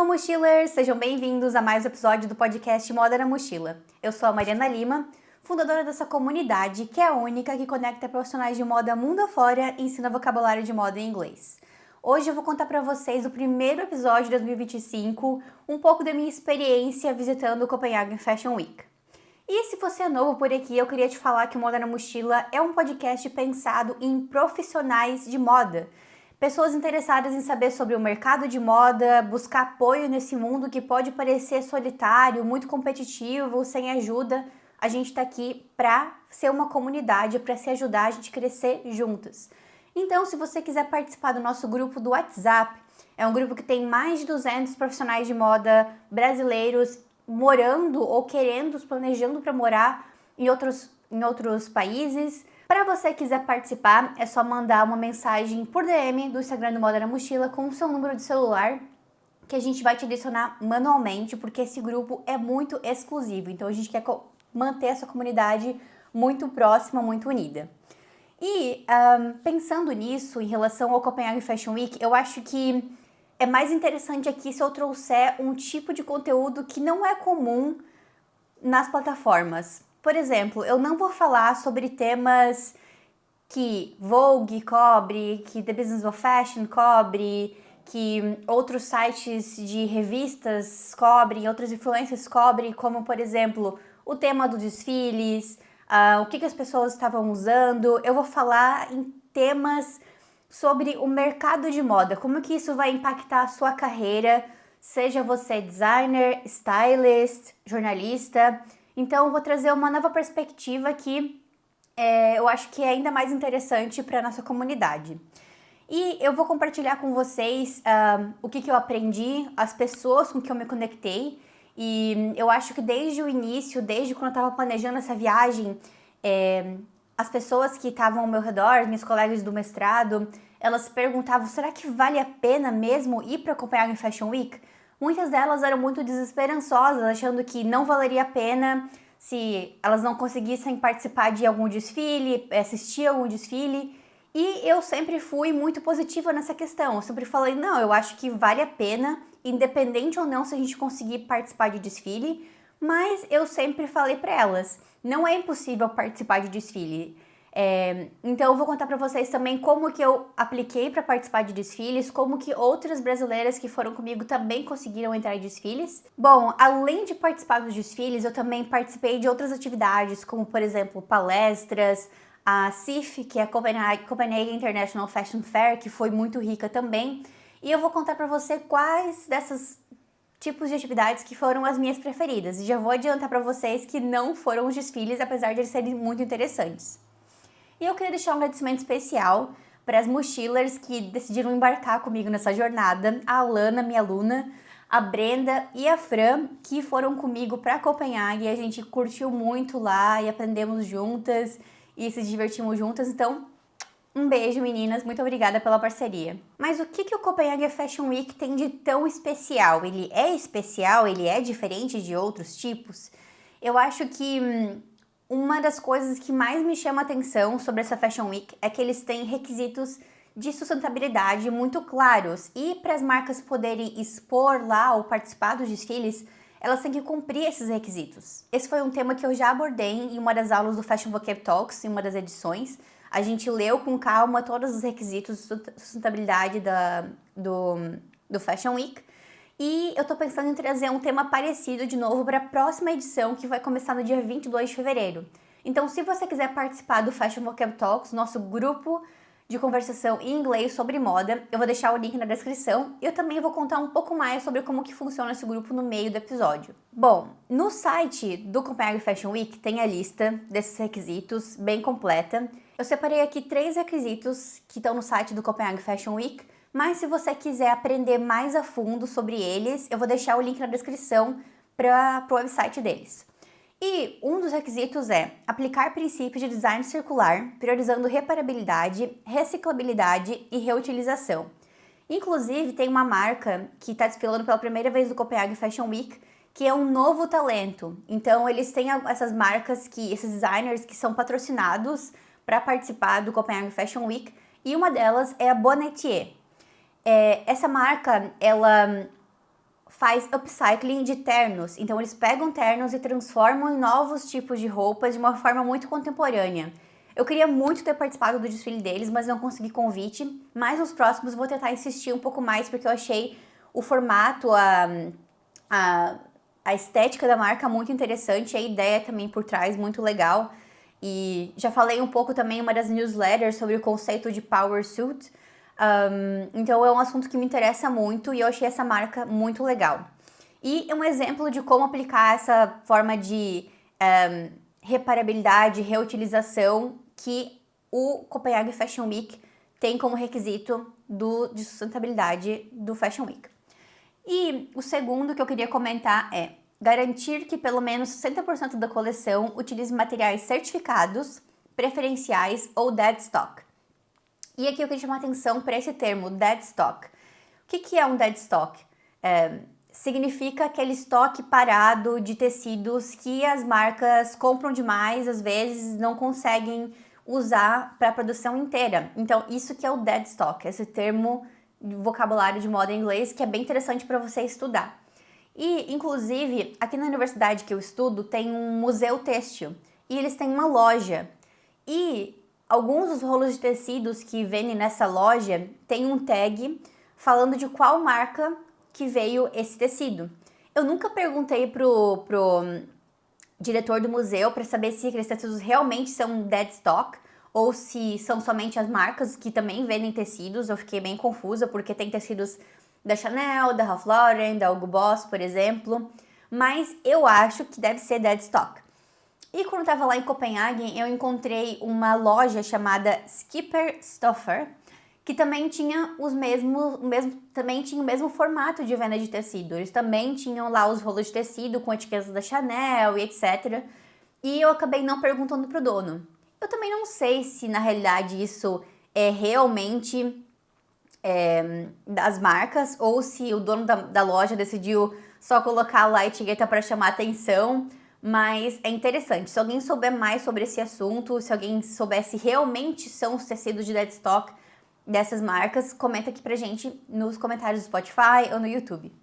Hello, mochilers! Sejam bem-vindos a mais um episódio do podcast Moda na Mochila. Eu sou a Mariana Lima, fundadora dessa comunidade que é a única que conecta profissionais de moda mundo afora e ensina vocabulário de moda em inglês. Hoje eu vou contar para vocês o primeiro episódio de 2025, um pouco da minha experiência visitando o Copenhagen Fashion Week. E se você é novo por aqui, eu queria te falar que o Moda na Mochila é um podcast pensado em profissionais de moda. Pessoas interessadas em saber sobre o mercado de moda, buscar apoio nesse mundo que pode parecer solitário, muito competitivo, sem ajuda. A gente está aqui para ser uma comunidade, para se ajudar a gente crescer juntas. Então, se você quiser participar do nosso grupo do WhatsApp, é um grupo que tem mais de 200 profissionais de moda brasileiros morando ou querendo, planejando para morar em outros países. Para você que quiser participar, é só mandar uma mensagem por DM do Instagram do Moda na Mochila com o seu número de celular, que a gente vai te adicionar manualmente, porque esse grupo é muito exclusivo. Então a gente quer manter essa comunidade muito próxima, muito unida. E pensando nisso, em relação ao Copenhagen Fashion Week, eu acho que é mais interessante aqui se eu trouxer um tipo de conteúdo que não é comum nas plataformas. Por exemplo, eu não vou falar sobre temas que Vogue cobre, que The Business of Fashion cobre, que outros sites de revistas cobrem, outros influencers cobrem, como, por exemplo, o tema dos desfiles, o que as pessoas estavam usando. Eu vou falar em temas sobre o mercado de moda, como que isso vai impactar a sua carreira, seja você designer, stylist, jornalista. Então, eu vou trazer uma nova perspectiva que eu acho que é ainda mais interessante para a nossa comunidade. E eu vou compartilhar com vocês o que eu aprendi, as pessoas com que eu me conectei. E eu acho que desde o início, desde quando eu estava planejando essa viagem, as pessoas que estavam ao meu redor, meus colegas do mestrado, elas perguntavam, será que vale a pena mesmo ir para a Copenhagen Fashion Week? Muitas delas eram muito desesperançosas, achando que não valeria a pena se elas não conseguissem participar de algum desfile, assistir a algum desfile. E eu sempre fui muito positiva nessa questão. Eu sempre falei, não, eu acho que vale a pena, independente ou não se a gente conseguir participar de desfile. Mas eu sempre falei para elas, não é impossível participar de desfile. Então eu vou contar para vocês também como que eu apliquei para participar de desfiles, como que outras brasileiras que foram comigo também conseguiram entrar em desfiles. Bom, além de participar dos desfiles, eu também participei de outras atividades, como por exemplo palestras, a CIF, que é a Copenhagen International Fashion Fair, que foi muito rica também. E eu vou contar para você quais dessas tipos de atividades que foram as minhas preferidas. E já vou adiantar para vocês que não foram os desfiles, apesar de eles serem muito interessantes. E eu queria deixar um agradecimento especial para as mochilers que decidiram embarcar comigo nessa jornada, a Alana, minha aluna, a Brenda e a Fran, que foram comigo para Copenhague, e a gente curtiu muito lá e aprendemos juntas e se divertimos juntas. Então, um beijo, meninas, muito obrigada pela parceria. Mas o que o Copenhagen Fashion Week tem de tão especial? Ele é especial? Ele é diferente de outros tipos? Eu acho que uma das coisas que mais me chama a atenção sobre essa Fashion Week é que eles têm requisitos de sustentabilidade muito claros, e para as marcas poderem expor lá ou participar dos desfiles, elas têm que cumprir esses requisitos. Esse foi um tema que eu já abordei em uma das aulas do Fashion Vocab Talks, em uma das edições. A gente leu com calma todos os requisitos de sustentabilidade do Fashion Week. E eu tô pensando em trazer um tema parecido de novo para a próxima edição, que vai começar no dia 22 de fevereiro. Então, se você quiser participar do Fashion Vocab Talks, nosso grupo de conversação em inglês sobre moda, eu vou deixar o link na descrição. E eu também vou contar um pouco mais sobre como que funciona esse grupo no meio do episódio. Bom, no site do Copenhagen Fashion Week tem a lista desses requisitos bem completa. Eu separei aqui 3 requisitos que estão no site do Copenhagen Fashion Week, mas se você quiser aprender mais a fundo sobre eles, eu vou deixar o link na descrição para o website deles. E um dos requisitos é aplicar princípios de design circular, priorizando reparabilidade, reciclabilidade e reutilização. Inclusive, tem uma marca que está desfilando pela primeira vez no Copenhagen Fashion Week, que é um novo talento. Então, eles têm essas marcas, esses designers que são patrocinados para participar do Copenhagen Fashion Week, e uma delas é a Bonnetier. Essa marca, ela faz upcycling de ternos. Então eles pegam ternos e transformam em novos tipos de roupas de uma forma muito contemporânea. Eu queria muito ter participado do desfile deles, mas não consegui convite. Mas nos próximos vou tentar insistir um pouco mais, porque eu achei o formato, a estética da marca muito interessante, a ideia também por trás muito legal. E já falei um pouco também em uma das newsletters sobre o conceito de Power Suit. Então é um assunto que me interessa muito e eu achei essa marca muito legal. E um exemplo de como aplicar essa forma de reparabilidade, reutilização que o Copenhagen Fashion Week tem como requisito de sustentabilidade do Fashion Week. E o segundo que eu queria comentar é garantir que pelo menos 60% da coleção utilize materiais certificados, preferenciais ou dead stock. E aqui eu queria chamar atenção para esse termo, dead stock. O que é um dead stock? Significa aquele estoque parado de tecidos que as marcas compram demais, às vezes não conseguem usar para a produção inteira. Então, isso que é o dead stock, esse termo de vocabulário de moda em inglês que é bem interessante para você estudar. E, inclusive, aqui na universidade que eu estudo tem um museu têxtil e eles têm uma loja. E alguns dos rolos de tecidos que vendem nessa loja tem um tag falando de qual marca que veio esse tecido. Eu nunca perguntei pro diretor do museu para saber se aqueles tecidos realmente são dead stock ou se são somente as marcas que também vendem tecidos. Eu fiquei bem confusa porque tem tecidos da Chanel, da Ralph Lauren, da Hugo Boss, por exemplo, mas eu acho que deve ser dead stock. E quando eu estava lá em Copenhagen, eu encontrei uma loja chamada Skipper Stoffer, que também tinha também tinha o mesmo formato de venda de tecido. Eles também tinham lá os rolos de tecido com etiquetas da Chanel e etc. E eu acabei não perguntando pro dono. Eu também não sei se na realidade isso é realmente das marcas ou se o dono da loja decidiu só colocar lá a etiqueta para chamar atenção. Mas é interessante. Se alguém souber mais sobre esse assunto, se alguém souber se realmente são os tecidos de dead stock dessas marcas, comenta aqui pra gente nos comentários do Spotify ou no YouTube.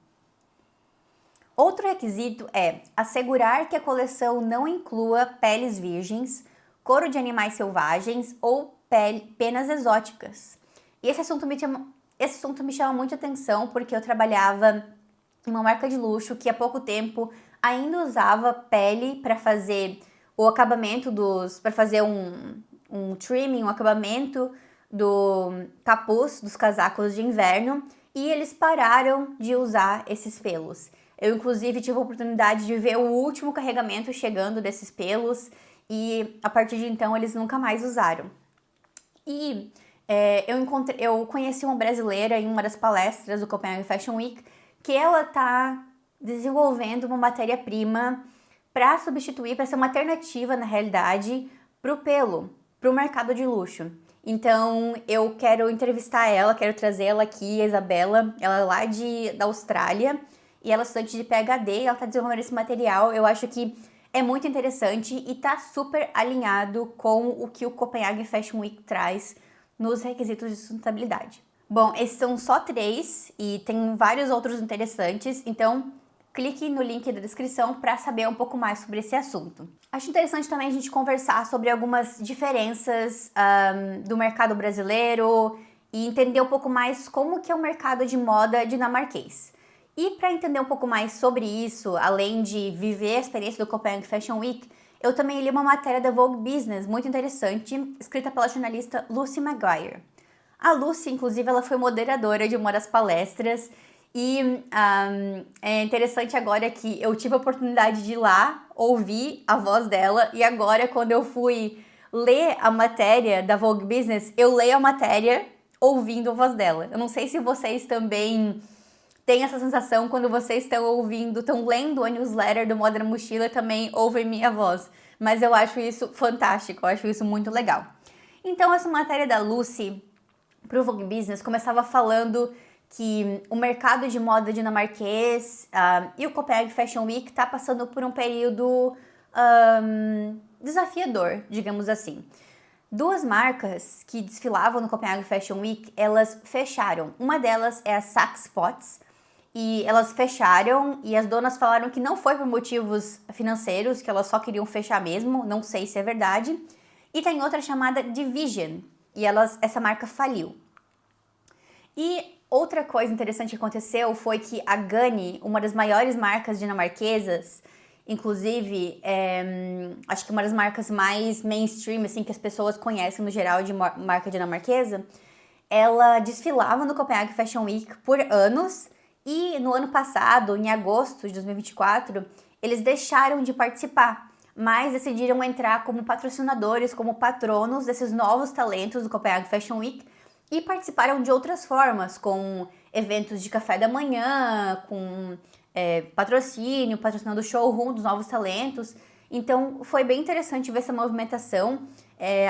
Outro requisito é assegurar que a coleção não inclua peles virgens, couro de animais selvagens ou penas exóticas. E esse assunto me chama muita atenção porque eu trabalhava em uma marca de luxo que há pouco tempo ainda usava pele para fazer o acabamento para fazer um trimming, um acabamento do capuz dos casacos de inverno, e eles pararam de usar esses pelos. Eu, inclusive, tive a oportunidade de ver o último carregamento chegando desses pelos e, a partir de então, eles nunca mais usaram. E eu conheci uma brasileira em uma das palestras do Copenhagen Fashion Week que ela está desenvolvendo uma matéria-prima para substituir, para ser uma alternativa, na realidade, para o pelo, para o mercado de luxo. Então, eu quero entrevistar ela, quero trazer ela aqui, a Isabela. Ela é lá da Austrália e ela é estudante de PhD, ela está desenvolvendo esse material. Eu acho que é muito interessante e está super alinhado com o que o Copenhagen Fashion Week traz nos requisitos de sustentabilidade. Bom, esses são só 3 e tem vários outros interessantes, então clique no link da descrição para saber um pouco mais sobre esse assunto. Acho interessante também a gente conversar sobre algumas diferenças do mercado brasileiro e entender um pouco mais como que é o mercado de moda dinamarquês. E para entender um pouco mais sobre isso, além de viver a experiência do Copenhagen Fashion Week, eu também li uma matéria da Vogue Business muito interessante, escrita pela jornalista Lucy Maguire. A Lucy, inclusive, ela foi moderadora de uma das palestras. E é interessante agora que eu tive a oportunidade de ir lá, ouvir a voz dela, e agora quando eu fui ler a matéria da Vogue Business, eu leio a matéria ouvindo a voz dela. Eu não sei se vocês também têm essa sensação quando vocês estão lendo a newsletter do Moda na Mochila, também ouvem minha voz. Mas eu acho isso fantástico, eu acho isso muito legal. Então essa matéria da Lucy pro Vogue Business começava falando que o mercado de moda dinamarquês e o Copenhagen Fashion Week está passando por um período desafiador, digamos assim. 2 marcas que desfilavam no Copenhagen Fashion Week, elas fecharam. Uma delas é a Saks Potts e elas fecharam e as donas falaram que não foi por motivos financeiros, que elas só queriam fechar mesmo, não sei se é verdade. E tem outra chamada Division, e essa marca faliu. E outra coisa interessante que aconteceu foi que a Ganni, uma das maiores marcas dinamarquesas, inclusive, acho que uma das marcas mais mainstream, assim, que as pessoas conhecem no geral de marca dinamarquesa, ela desfilava no Copenhagen Fashion Week por anos e no ano passado, em agosto de 2024, eles deixaram de participar, mas decidiram entrar como patrocinadores, como patronos desses novos talentos do Copenhagen Fashion Week e participaram de outras formas, com eventos de café da manhã, com patrocínio, patrocinando o showroom dos novos talentos. Então foi bem interessante ver essa movimentação.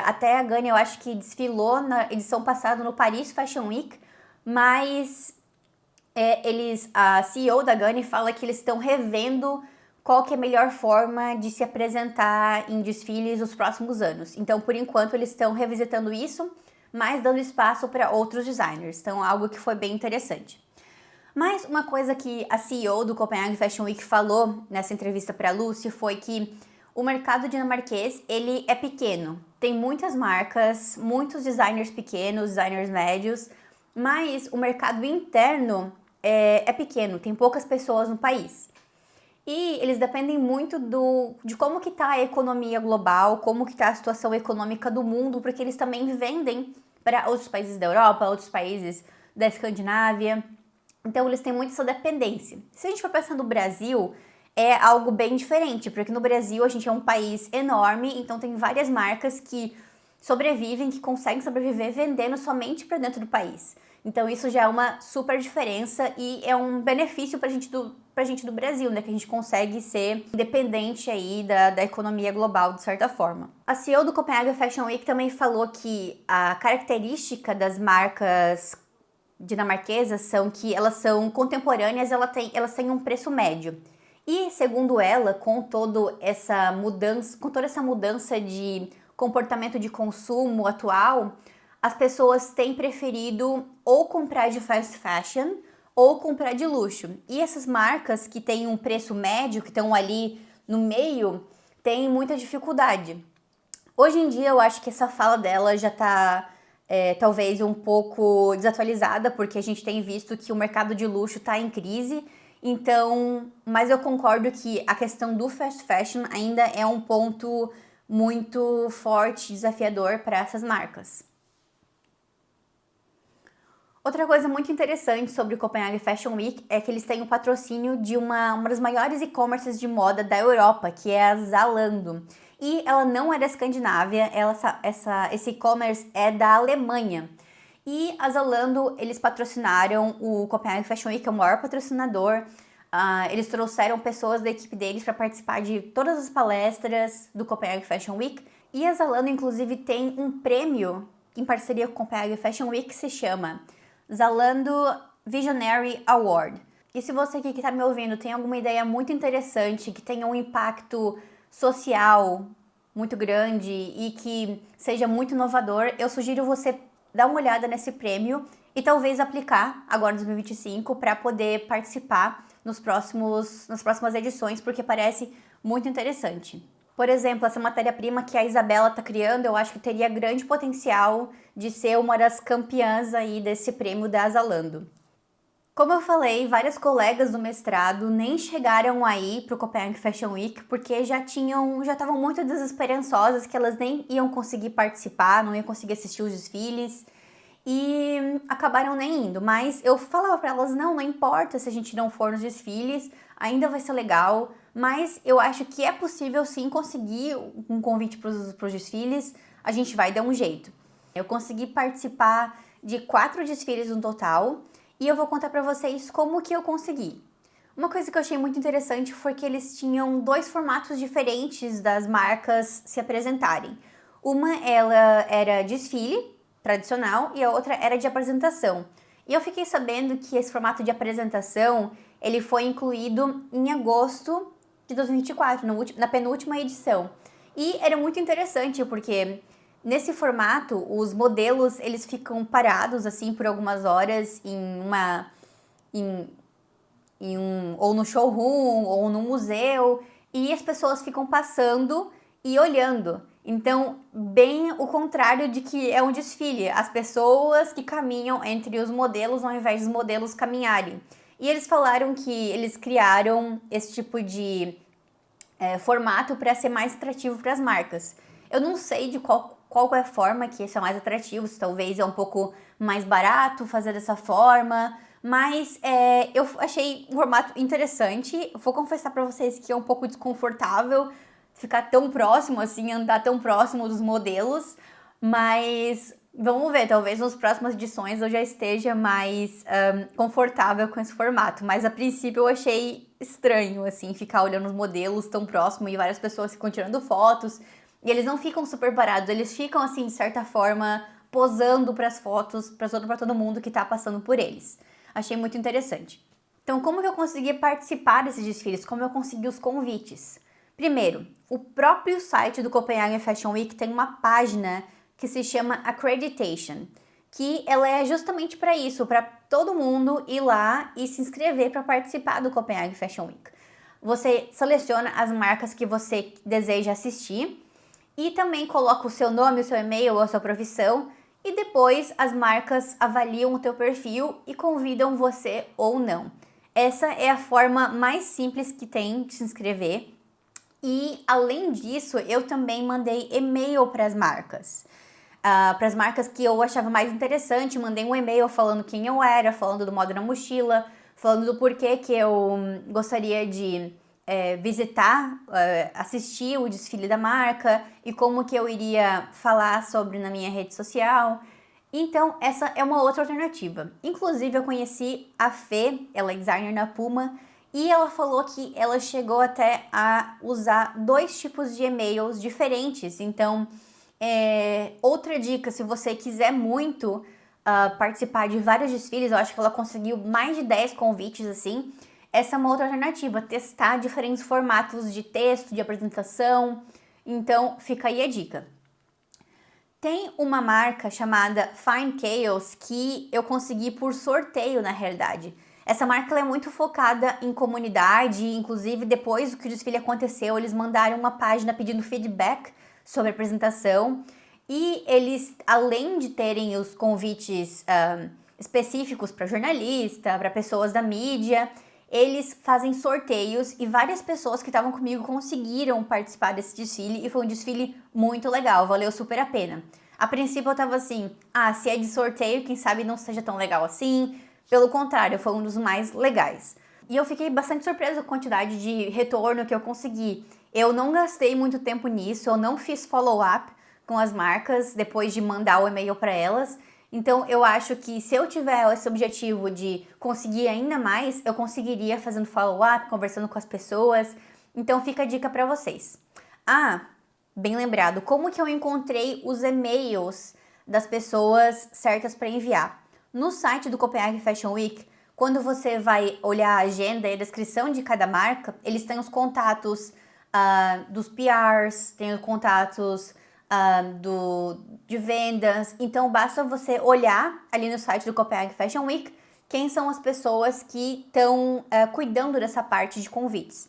Até a Ganni, eu acho que desfilou na edição passada no Paris Fashion Week, mas a CEO da Ganni fala que eles estão revendo qual que é a melhor forma de se apresentar em desfiles nos próximos anos. Então, por enquanto, eles estão revisitando isso, mas dando espaço para outros designers. Então, algo que foi bem interessante. Mas uma coisa que a CEO do Copenhagen Fashion Week falou nessa entrevista para a Lucy foi que o mercado dinamarquês, ele é pequeno. Tem muitas marcas, muitos designers pequenos, designers médios, mas o mercado interno é pequeno, tem poucas pessoas no país. E eles dependem muito de como que está a economia global, como que está a situação econômica do mundo, porque eles também vendem para outros países da Europa, outros países da Escandinávia. Então eles têm muito essa dependência. Se a gente for pensar no Brasil, é algo bem diferente, porque no Brasil a gente é um país enorme, então tem várias marcas que sobrevivem, que conseguem sobreviver vendendo somente para dentro do país. Então isso já é uma super diferença e é um benefício pra gente do Brasil, né? Que a gente consegue ser independente aí da economia global, de certa forma. A CEO do Copenhagen Fashion Week também falou que a característica das marcas dinamarquesas são que elas são contemporâneas, elas têm um preço médio. E, segundo ela, com toda essa mudança de comportamento de consumo atual, as pessoas têm preferido ou comprar de fast fashion ou comprar de luxo. E essas marcas que têm um preço médio, que estão ali no meio, têm muita dificuldade. Hoje em dia, eu acho que essa fala dela já está talvez um pouco desatualizada, porque a gente tem visto que o mercado de luxo está em crise. Então, mas eu concordo que a questão do fast fashion ainda é um ponto muito forte, desafiador para essas marcas. Outra coisa muito interessante sobre o Copenhagen Fashion Week é que eles têm o patrocínio de uma das maiores e-commerces de moda da Europa, que é a Zalando. E ela não é da Escandinávia, esse e-commerce é da Alemanha. E a Zalando, eles patrocinaram o Copenhagen Fashion Week, é o maior patrocinador. Eles trouxeram pessoas da equipe deles para participar de todas as palestras do Copenhagen Fashion Week. E a Zalando, inclusive, tem um prêmio em parceria com o Copenhagen Fashion Week que se chama Zalando Visionary Award. E se você aqui que está me ouvindo tem alguma ideia muito interessante, que tenha um impacto social muito grande e que seja muito inovador, eu sugiro você dar uma olhada nesse prêmio e talvez aplicar agora em 2025 para poder participar nas próximas edições, porque parece muito interessante. Por exemplo, essa matéria-prima que a Isabela está criando, eu acho que teria grande potencial de ser uma das campeãs aí desse prêmio da Zalando. Como eu falei, várias colegas do mestrado nem chegaram aí para o Copenhagen Fashion Week porque já estavam muito desesperançosas que elas nem iam conseguir participar, não iam conseguir assistir os desfiles e acabaram nem indo. Mas eu falava para elas, não importa se a gente não for nos desfiles, ainda vai ser legal. Mas eu acho que é possível sim conseguir um convite para os desfiles, a gente vai dar um jeito. Eu consegui participar de 4 desfiles no total e eu vou contar para vocês como que eu consegui. Uma coisa que eu achei muito interessante foi que eles tinham 2 formatos diferentes das marcas se apresentarem. Uma ela era desfile tradicional e a outra era de apresentação. E eu fiquei sabendo que esse formato de apresentação ele foi incluído em agosto de 2024, na penúltima edição. E era muito interessante porque nesse formato os modelos eles ficam parados assim por algumas horas em ou no showroom, ou no museu, e as pessoas ficam passando e olhando. Então, bem o contrário de que é um desfile. As pessoas que caminham entre os modelos ao invés dos modelos caminharem. E eles falaram que eles criaram esse tipo de formato para ser mais atrativo para as marcas. Eu não sei de qual é a forma que isso é mais atrativo, se talvez é um pouco mais barato fazer dessa forma, mas eu achei um formato interessante. Vou confessar para vocês que é um pouco desconfortável ficar tão próximo assim, andar tão próximo dos modelos, mas vamos ver, talvez nas próximas edições eu já esteja mais confortável com esse formato, mas a princípio eu achei estranho, assim, ficar olhando os modelos tão próximo e várias pessoas ficam tirando fotos, e eles não ficam super parados, eles ficam, assim, de certa forma, posando para as fotos, para todo mundo que tá passando por eles. Achei muito interessante. Então, como que eu consegui participar desses desfiles? Como eu consegui os convites? Primeiro, o próprio site do Copenhagen Fashion Week tem uma página que se chama Accreditation, que ela é justamente para isso, para todo mundo ir lá e se inscrever para participar do Copenhagen Fashion Week. Você seleciona as marcas que você deseja assistir e também coloca o seu nome, o seu e-mail, a sua profissão, e depois as marcas avaliam o teu perfil e convidam você ou não. Essa é a forma mais simples que tem de se inscrever. E, além disso, eu também mandei e-mail para as marcas. Para as marcas que eu achava mais interessante, mandei um e-mail falando quem eu era, falando do Moda na Mochila, falando do porquê que eu gostaria de visitar, assistir o desfile da marca e como que eu iria falar sobre na minha rede social. Então, essa é uma outra alternativa. Inclusive, eu conheci a Fê, ela é designer na Puma, e ela falou que ela chegou até a usar 2 tipos de e-mails diferentes. Então, outra dica, se você quiser muito participar de vários desfiles, eu acho que ela conseguiu mais de 10 convites, assim. Essa é uma outra alternativa, testar diferentes formatos de texto, de apresentação. Então, fica aí a dica. Tem uma marca chamada Fine Chaos que eu consegui por sorteio, na realidade. Essa marca é muito focada em comunidade, inclusive depois que o desfile aconteceu, eles mandaram uma página pedindo feedback sobre a apresentação. E eles, além de terem os convites específicos para jornalista, para pessoas da mídia, eles fazem sorteios e várias pessoas que estavam comigo conseguiram participar desse desfile e foi um desfile muito legal, valeu super a pena. A princípio eu tava assim, se é de sorteio, quem sabe não seja tão legal assim. Pelo contrário, foi um dos mais legais. E eu fiquei bastante surpresa com a quantidade de retorno que eu consegui. Eu não gastei muito tempo nisso, eu não fiz follow-up com as marcas depois de mandar o e-mail para elas. Então, eu acho que se eu tiver esse objetivo de conseguir ainda mais, eu conseguiria fazendo follow-up, conversando com as pessoas. Então, fica a dica para vocês. Bem lembrado, como que eu encontrei os e-mails das pessoas certas para enviar? No site do Copenhagen Fashion Week, quando você vai olhar a agenda e a descrição de cada marca, eles têm os contatos dos PRs, tem os contatos de vendas. Então, basta você olhar ali no site do Copenhagen Fashion Week quem são as pessoas que estão cuidando dessa parte de convites.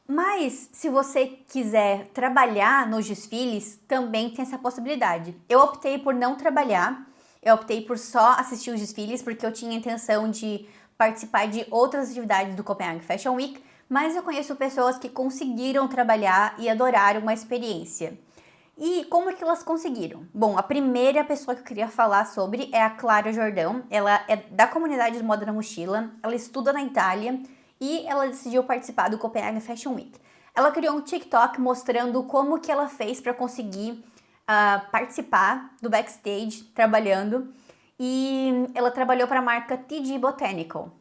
Mas, se você quiser trabalhar nos desfiles, também tem essa possibilidade. Eu optei por não trabalhar, eu optei por só assistir os desfiles, porque eu tinha a intenção de participar de outras atividades do Copenhagen Fashion Week, mas eu conheço pessoas que conseguiram trabalhar e adoraram uma experiência. E como é que elas conseguiram? Bom, a primeira pessoa que eu queria falar sobre é a Clara Jordão. Ela é da comunidade de Moda na Mochila, ela estuda na Itália e ela decidiu participar do Copenhagen Fashion Week. Ela criou um TikTok mostrando como que ela fez para conseguir participar do backstage trabalhando, e ela trabalhou para a marca TG Botanical.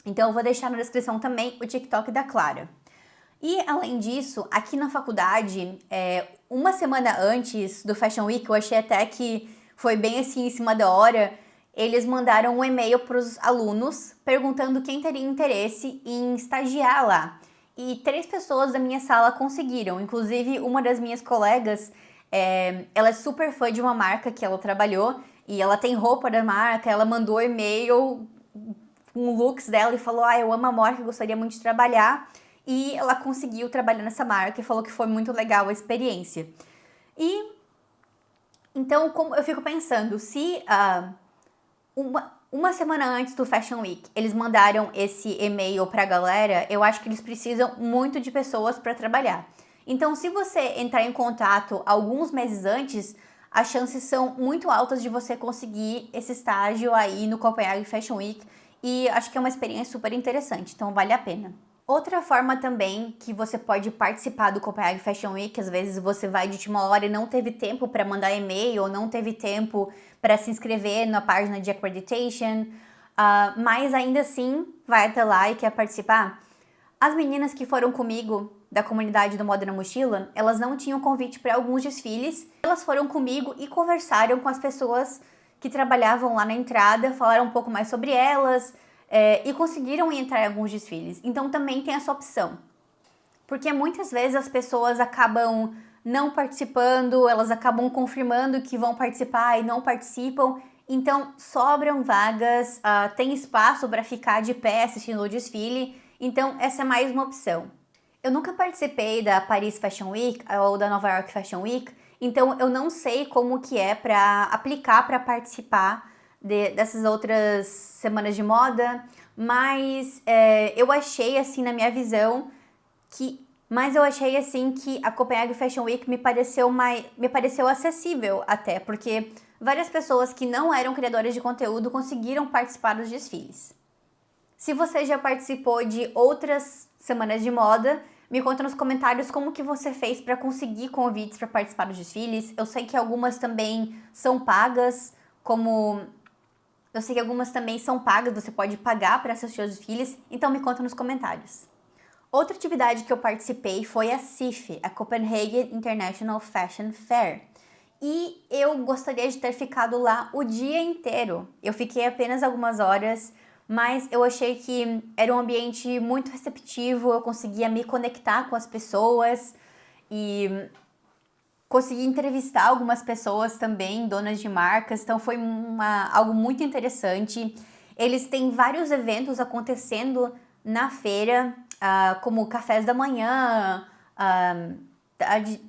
Então eu vou deixar na descrição também o TikTok da Clara. E além disso, aqui na faculdade, uma semana antes do Fashion Week, eu achei até que foi bem assim em cima da hora, eles mandaram um e-mail para os alunos perguntando quem teria interesse em estagiar lá. E 3 pessoas da minha sala conseguiram, inclusive uma das minhas colegas, ela é super fã de uma marca que ela trabalhou e ela tem roupa da marca, ela mandou e-mail com looks dela e falou, eu amo a marca, gostaria muito de trabalhar. E ela conseguiu trabalhar nessa marca e falou que foi muito legal a experiência. E então, como eu fico pensando, se uma semana antes do Fashion Week eles mandaram esse e-mail pra galera, eu acho que eles precisam muito de pessoas para trabalhar. Então, se você entrar em contato alguns meses antes, as chances são muito altas de você conseguir esse estágio aí no Copenhagen Fashion Week. E acho que é uma experiência super interessante, então vale a pena. Outra forma também que você pode participar do Copenhagen Fashion Week, às vezes você vai de última hora e não teve tempo para mandar e-mail, ou não teve tempo para se inscrever na página de accreditation, mas ainda assim vai até lá e quer participar. As meninas que foram comigo da comunidade do Moda na Mochila, elas não tinham convite para alguns desfiles. Elas foram comigo e conversaram com as pessoas que trabalhavam lá na entrada, falaram um pouco mais sobre elas e conseguiram entrar em alguns desfiles. Então também tem essa opção. Porque muitas vezes as pessoas acabam não participando, elas acabam confirmando que vão participar e não participam. Então sobram vagas, tem espaço para ficar de pé assistindo o desfile. Então essa é mais uma opção. Eu nunca participei da Paris Fashion Week ou da Nova York Fashion Week, então eu não sei como que é para aplicar para participar dessas outras semanas de moda, mas eu achei assim na minha visão que a Copenhagen Fashion Week me pareceu acessível até, porque várias pessoas que não eram criadoras de conteúdo conseguiram participar dos desfiles. Se você já participou de outras semanas de moda, me conta nos comentários como que você fez para conseguir convites para participar dos desfiles. Eu sei que algumas também são pagas, você pode pagar para assistir os desfiles, então me conta nos comentários. Outra atividade que eu participei foi a CIF, a Copenhagen International Fashion Fair. E eu gostaria de ter ficado lá o dia inteiro. Eu fiquei apenas algumas horas, mas eu achei que era um ambiente muito receptivo, eu conseguia me conectar com as pessoas e consegui entrevistar algumas pessoas também, donas de marcas, então foi algo muito interessante. Eles têm vários eventos acontecendo na feira, como cafés da manhã, tarde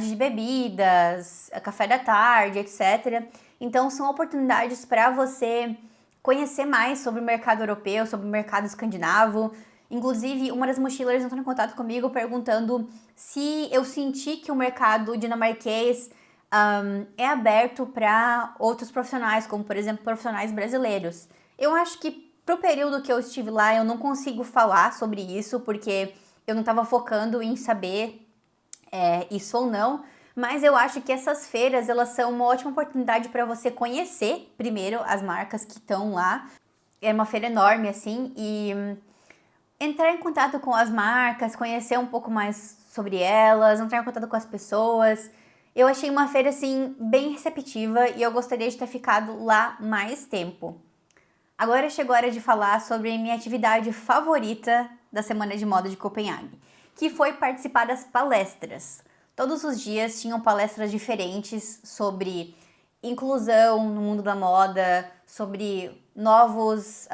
de bebidas, café da tarde, etc. Então são oportunidades para você conhecer mais sobre o mercado europeu, sobre o mercado escandinavo. Inclusive, uma das mochileiras entrou em contato comigo perguntando se eu senti que o mercado dinamarquês é aberto para outros profissionais, como por exemplo profissionais brasileiros. Eu acho que pro período que eu estive lá eu não consigo falar sobre isso, porque eu não estava focando em saber isso ou não, mas eu acho que essas feiras, elas são uma ótima oportunidade para você conhecer primeiro as marcas que estão lá. É uma feira enorme, assim, e entrar em contato com as marcas, conhecer um pouco mais sobre elas, entrar em contato com as pessoas. Eu achei uma feira, assim, bem receptiva e eu gostaria de ter ficado lá mais tempo. Agora chegou a hora de falar sobre minha atividade favorita da Semana de Moda de Copenhague, que foi participar das palestras. Todos os dias tinham palestras diferentes sobre inclusão no mundo da moda, sobre novas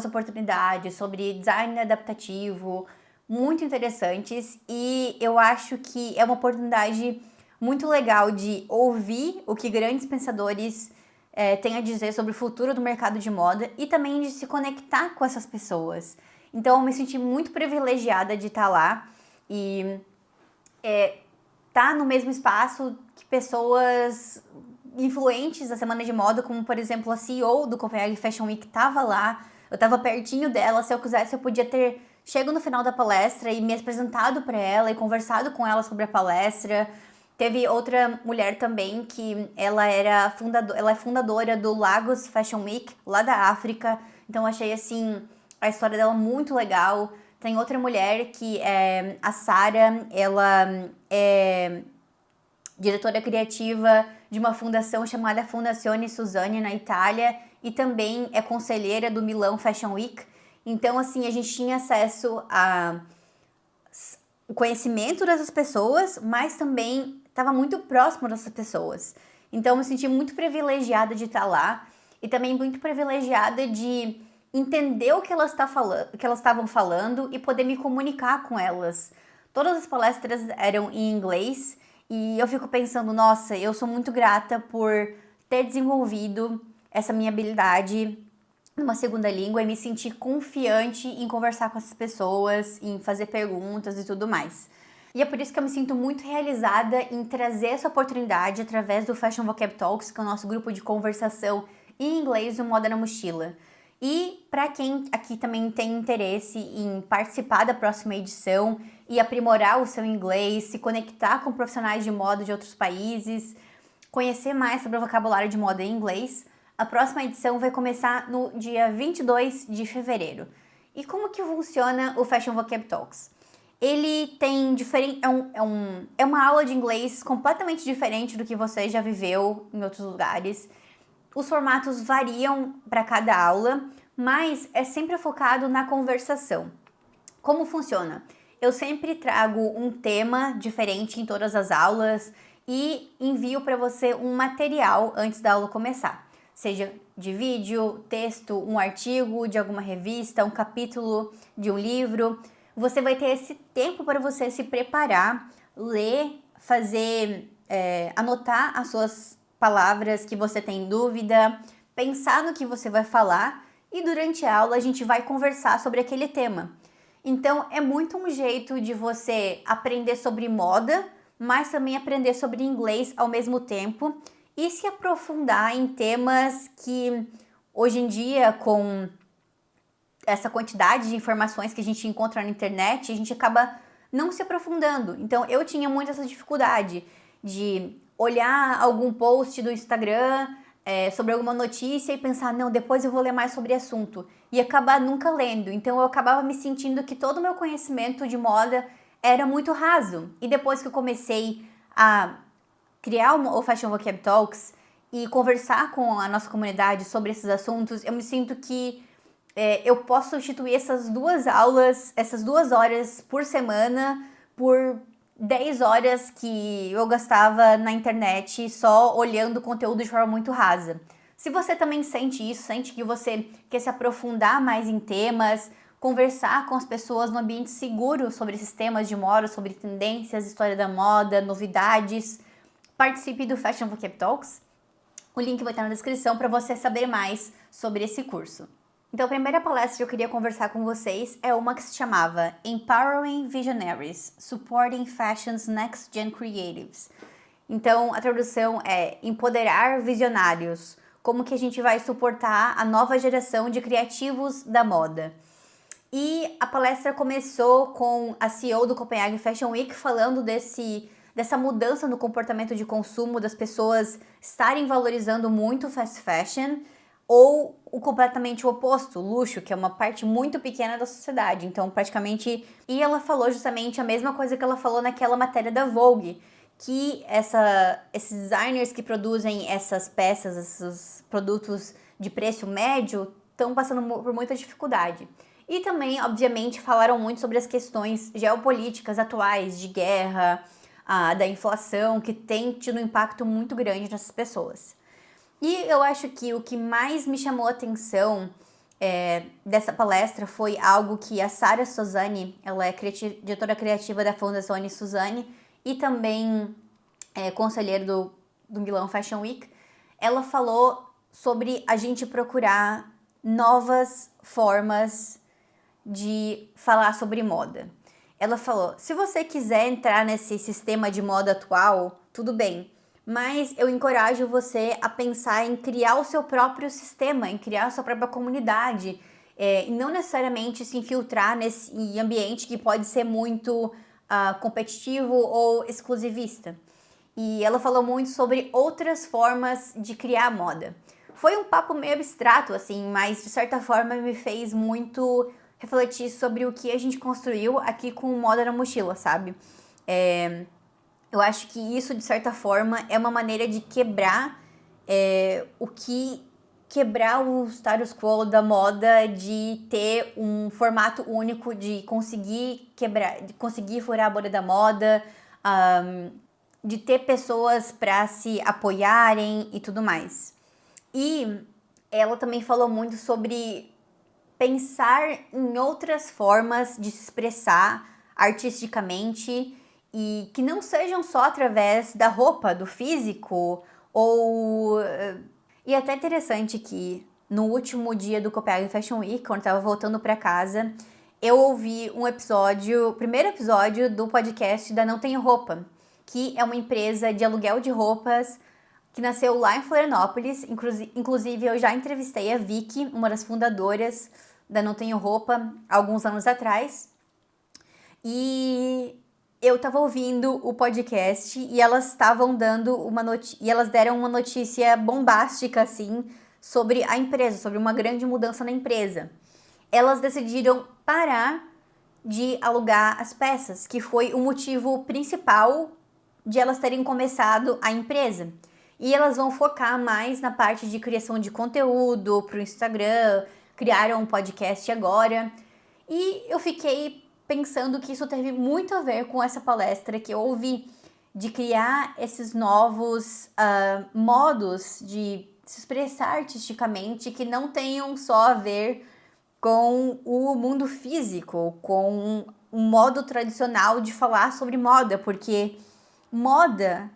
oportunidades, sobre design adaptativo, muito interessantes, e eu acho que é uma oportunidade muito legal de ouvir o que grandes pensadores têm a dizer sobre o futuro do mercado de moda e também de se conectar com essas pessoas. Então eu me senti muito privilegiada de estar lá e estar no mesmo espaço que pessoas influentes da semana de moda, como por exemplo a CEO do Copenhagen Fashion Week estava lá, eu estava pertinho dela, se eu quisesse eu podia ter chego no final da palestra e me apresentado para ela e conversado com ela sobre a palestra. Teve outra mulher também que ela é fundadora do Lagos Fashion Week, lá da África, então achei assim a história dela muito legal. Tem outra mulher que é a Sara, ela é diretora criativa de uma fundação chamada Fondazione Suzane na Itália e também é conselheira do Milão Fashion Week. Então, assim, a gente tinha acesso a o conhecimento dessas pessoas, mas também estava muito próximo dessas pessoas. Então, eu me senti muito privilegiada de estar lá e também muito privilegiada de entender o que elas estavam falando e poder me comunicar com elas. Todas as palestras eram em inglês e eu fico pensando, nossa, eu sou muito grata por ter desenvolvido essa minha habilidade numa segunda língua e me sentir confiante em conversar com essas pessoas, em fazer perguntas e tudo mais. E é por isso que eu me sinto muito realizada em trazer essa oportunidade através do Fashion Vocab Talks, que é o nosso grupo de conversação em inglês do Moda na Mochila. E para quem aqui também tem interesse em participar da próxima edição e aprimorar o seu inglês, se conectar com profissionais de moda de outros países, conhecer mais sobre o vocabulário de moda em inglês, a próxima edição vai começar no dia 22 de fevereiro. E como que funciona o Fashion Vocab Talks? Ele tem diferente, é uma aula de inglês completamente diferente do que você já viveu em outros lugares. Os formatos variam para cada aula, mas é sempre focado na conversação. Como funciona? Eu sempre trago um tema diferente em todas as aulas e envio para você um material antes da aula começar. Seja de vídeo, texto, um artigo de alguma revista, um capítulo de um livro. Você vai ter esse tempo para você se preparar, ler, anotar as suas palavras que você tem dúvida, pensar no que você vai falar e durante a aula a gente vai conversar sobre aquele tema. Então é muito um jeito de você aprender sobre moda, mas também aprender sobre inglês ao mesmo tempo e se aprofundar em temas que hoje em dia, com essa quantidade de informações que a gente encontra na internet, a gente acaba não se aprofundando. Então eu tinha muito essa dificuldade de olhar algum post do Instagram sobre alguma notícia e pensar, não, depois eu vou ler mais sobre o assunto. E acabar nunca lendo. Então eu acabava me sentindo que todo o meu conhecimento de moda era muito raso. E depois que eu comecei a criar o Fashion Vocab Talks e conversar com a nossa comunidade sobre esses assuntos, eu me sinto que eu posso substituir essas 2 aulas, essas 2 horas por semana, por 10 horas que eu gastava na internet só olhando conteúdo de forma muito rasa. Se você também sente isso, sente que você quer se aprofundar mais em temas, conversar com as pessoas no ambiente seguro sobre esses temas de moda, sobre tendências, história da moda, novidades, participe do Fashion Vocab Talks. O link vai estar na descrição para você saber mais sobre esse curso. Então, a primeira palestra que eu queria conversar com vocês é uma que se chamava Empowering Visionaries, Supporting Fashion's Next Gen Creatives. Então, a tradução é Empoderar Visionários, como que a gente vai suportar a nova geração de criativos da moda. E a palestra começou com a CEO do Copenhagen Fashion Week falando dessa mudança no comportamento de consumo, das pessoas estarem valorizando muito o fast fashion, ou o completamente oposto, o luxo, que é uma parte muito pequena da sociedade. Então, praticamente... E ela falou justamente a mesma coisa que ela falou naquela matéria da Vogue, que esses designers que produzem essas peças, esses produtos de preço médio, estão passando por muita dificuldade. E também, obviamente, falaram muito sobre as questões geopolíticas atuais, de guerra, da inflação, que tem tido um impacto muito grande nessas pessoas. E eu acho que o que mais me chamou a atenção dessa palestra foi algo que a Sara Suzani, ela é diretora criativa da Fundação Suzani e também conselheira do Milão Fashion Week. Ela falou sobre a gente procurar novas formas de falar sobre moda. Ela falou, se você quiser entrar nesse sistema de moda atual, tudo bem. Mas eu encorajo você a pensar em criar o seu próprio sistema, em criar a sua própria comunidade, e não necessariamente se infiltrar nesse ambiente que pode ser muito competitivo ou exclusivista. E ela falou muito sobre outras formas de criar moda. Foi um papo meio abstrato, assim, mas de certa forma me fez muito refletir sobre o que a gente construiu aqui com o Moda na Mochila, sabe? Eu acho que isso, de certa forma, é uma maneira de quebrar quebrar o status quo da moda, de ter um formato único, de conseguir furar a bolha da moda, de ter pessoas para se apoiarem e tudo mais. E ela também falou muito sobre pensar em outras formas de se expressar artisticamente e que não sejam só através da roupa, do físico, ou... E é até interessante que no último dia do Copenhagen Fashion Week, quando eu tava voltando pra casa, eu ouvi o primeiro episódio do podcast da Não Tenho Roupa, que é uma empresa de aluguel de roupas que nasceu lá em Florianópolis. Inclusive, eu já entrevistei a Vicky, uma das fundadoras da Não Tenho Roupa, alguns anos atrás. E eu tava ouvindo o podcast e elas estavam dando e elas deram uma notícia bombástica, assim, sobre a empresa, sobre uma grande mudança na empresa. Elas decidiram parar de alugar as peças, que foi o motivo principal de elas terem começado a empresa. E elas vão focar mais na parte de criação de conteúdo para o Instagram, criaram um podcast agora. E eu fiquei pensando que isso teve muito a ver com essa palestra que eu ouvi, de criar esses novos modos de se expressar artisticamente que não tenham só a ver com o mundo físico, com um modo tradicional de falar sobre moda, porque moda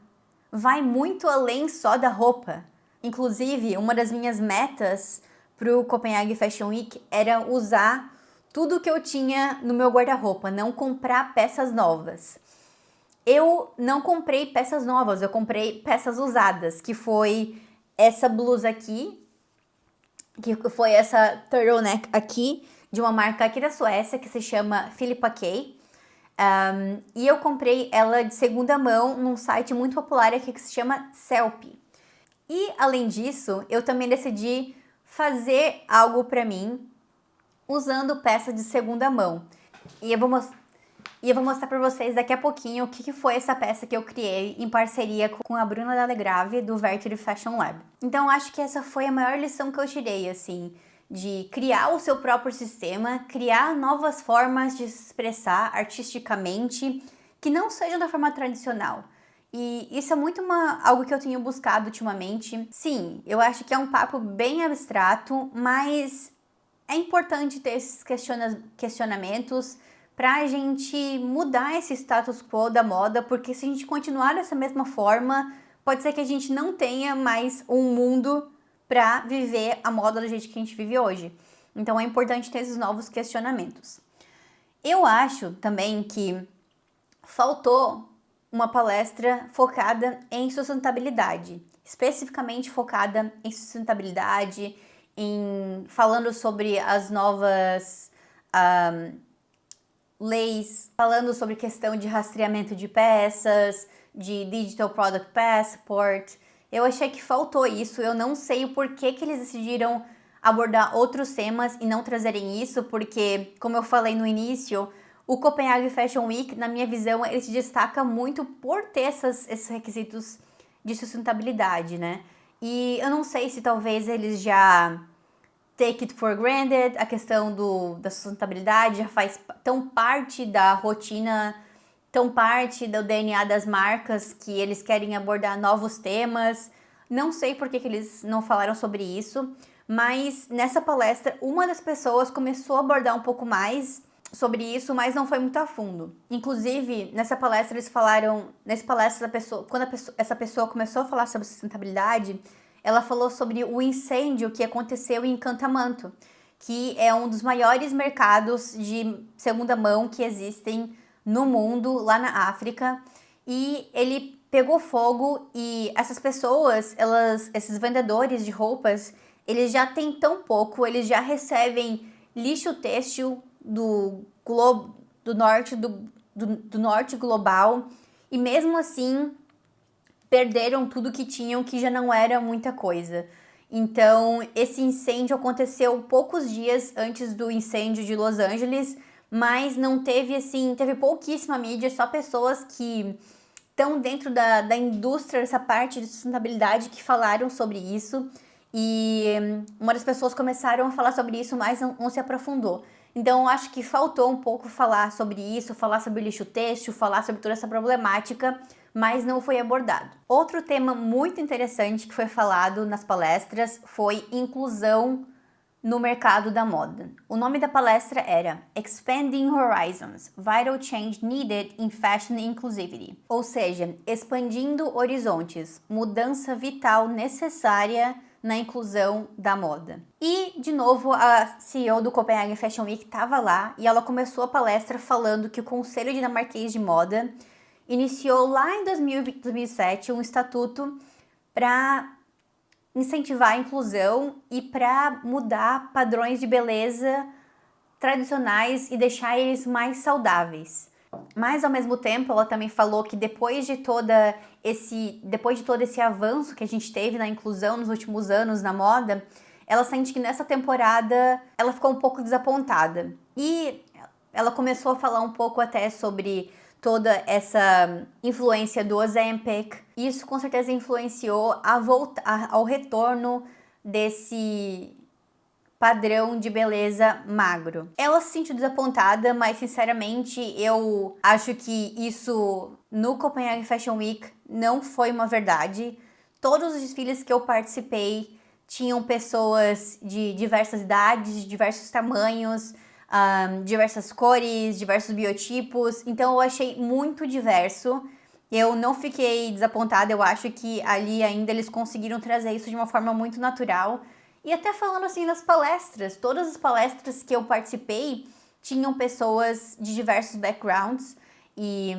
vai muito além só da roupa. Inclusive, uma das minhas metas pro Copenhagen Fashion Week era usar tudo que eu tinha no meu guarda-roupa, não comprar peças novas. Eu não comprei peças novas, eu comprei peças usadas, que foi essa blusa aqui, que foi essa turtleneck aqui, de uma marca aqui da Suécia, que se chama Filippa K. E eu comprei ela de segunda mão num site muito popular aqui que se chama Sellpy. E, além disso, eu também decidi fazer algo pra mim usando peça de segunda mão. E eu vou mostrar pra vocês daqui a pouquinho o que foi essa peça que eu criei em parceria com a Bruna D'Alegrave, do Vertury Fashion Lab. Então, acho que essa foi a maior lição que eu tirei, assim, de criar o seu próprio sistema, criar novas formas de se expressar artisticamente, que não sejam da forma tradicional. E isso é muito algo que eu tenho buscado ultimamente. Sim, eu acho que é um papo bem abstrato, mas é importante ter esses questionamentos pra gente mudar esse status quo da moda, porque se a gente continuar dessa mesma forma, pode ser que a gente não tenha mais um mundo pra viver a moda do jeito que a gente vive hoje. Então é importante ter esses novos questionamentos. Eu acho também que faltou uma palestra focada em sustentabilidade, especificamente focada em sustentabilidade, falando sobre as novas leis, falando sobre questão de rastreamento de peças, de Digital Product Passport. Eu achei que faltou isso, eu não sei o porquê que eles decidiram abordar outros temas e não trazerem isso, porque, como eu falei no início, o Copenhagen Fashion Week, na minha visão, ele se destaca muito por ter esses requisitos de sustentabilidade, né? E eu não sei se talvez eles já take it for granted, a questão da sustentabilidade já faz tão parte da rotina, tão parte do DNA das marcas que eles querem abordar novos temas. Não sei por que eles não falaram sobre isso, mas nessa palestra uma das pessoas começou a abordar um pouco mais sobre isso, mas não foi muito a fundo. Inclusive, nessa palestra eles falaram, quando essa pessoa começou a falar sobre sustentabilidade, ela falou sobre o incêndio que aconteceu em Encantamento, que é um dos maiores mercados de segunda mão que existem no mundo, lá na África, e ele pegou fogo e essas pessoas, esses vendedores de roupas, eles já têm tão pouco, eles já recebem lixo têxtil do norte global, e mesmo assim perderam tudo que tinham, que já não era muita coisa. Então, esse incêndio aconteceu poucos dias antes do incêndio de Los Angeles, mas não teve, assim, teve pouquíssima mídia, só pessoas que estão dentro da indústria, dessa parte de sustentabilidade, que falaram sobre isso. E uma das pessoas começaram a falar sobre isso, mas não se aprofundou. Então, eu acho que faltou um pouco falar sobre isso, falar sobre lixo têxtil, falar sobre toda essa problemática, mas não foi abordado. Outro tema muito interessante que foi falado nas palestras foi inclusão no mercado da moda. O nome da palestra era Expanding Horizons, Vital Change Needed in Fashion Inclusivity, ou seja, expandindo horizontes, mudança vital necessária na inclusão da moda. E, de novo, a CEO do Copenhagen Fashion Week estava lá e ela começou a palestra falando que o Conselho Dinamarquês de Moda iniciou lá em 2007 um estatuto para incentivar a inclusão e para mudar padrões de beleza tradicionais e deixar eles mais saudáveis. Mas, ao mesmo tempo, ela também falou que depois de todo esse avanço que a gente teve na inclusão nos últimos anos na moda, ela sente que nessa temporada ela ficou um pouco desapontada. E ela começou a falar um pouco até sobre toda essa influência do Ozempic. Isso com certeza influenciou ao retorno desse padrão de beleza magro. Ela se sentiu desapontada, mas sinceramente eu acho que isso no Copenhagen Fashion Week não foi uma verdade. Todos os desfiles que eu participei tinham pessoas de diversas idades, de diversos tamanhos, diversas cores, diversos biotipos, então eu achei muito diverso. Eu não fiquei desapontada, eu acho que ali ainda eles conseguiram trazer isso de uma forma muito natural. E até falando assim das palestras, todas as palestras que eu participei tinham pessoas de diversos backgrounds e